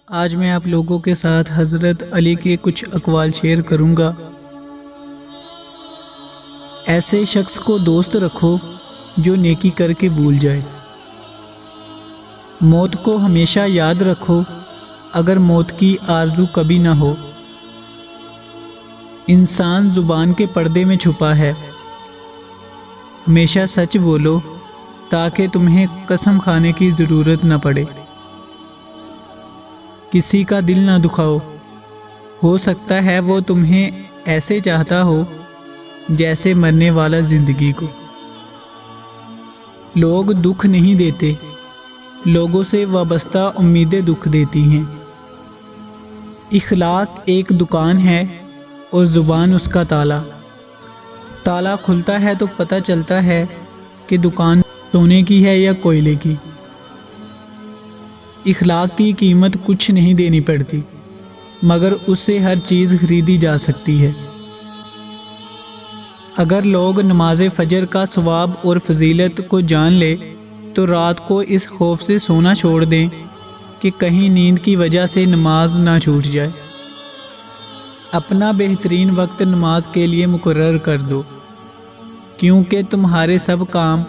آج میں آپ لوگوں کے ساتھ حضرت علی کے کچھ اقوال شیئر کروں گا۔ ایسے شخص کو دوست رکھو جو نیکی کر کے بھول جائے۔ موت کو ہمیشہ یاد رکھو اگر موت کی آرزو کبھی نہ ہو۔ انسان زبان کے پردے میں چھپا ہے۔ ہمیشہ سچ بولو تاکہ تمہیں قسم کھانے کی ضرورت نہ پڑے۔ کسی کا دل نہ دکھاؤ، ہو سکتا ہے وہ تمہیں ایسے چاہتا ہو جیسے مرنے والا زندگی کو۔ لوگ دکھ نہیں دیتے، لوگوں سے وابستہ امیدیں دکھ دیتی ہیں۔ اخلاق ایک دکان ہے اور زبان اس کا تالا۔ تالا کھلتا ہے تو پتہ چلتا ہے کہ دکان سونے کی ہے یا کوئلے کی۔ اخلاق کی قیمت کچھ نہیں دینی پڑتی، مگر اس سے ہر چیز خریدی جا سکتی ہے۔ اگر لوگ نماز فجر کا ثواب اور فضیلت کو جان لے تو رات کو اس خوف سے سونا چھوڑ دیں کہ کہیں نیند کی وجہ سے نماز نہ چھوٹ جائے۔ اپنا بہترین وقت نماز کے لیے مقرر کر دو، کیونکہ تمہارے سب کام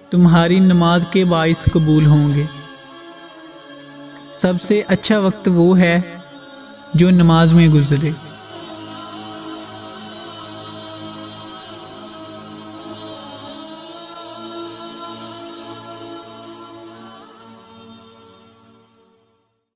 تمہاری نماز کے باعث قبول ہوں گے۔ سب سے اچھا وقت وہ ہے جو نماز میں گزرے۔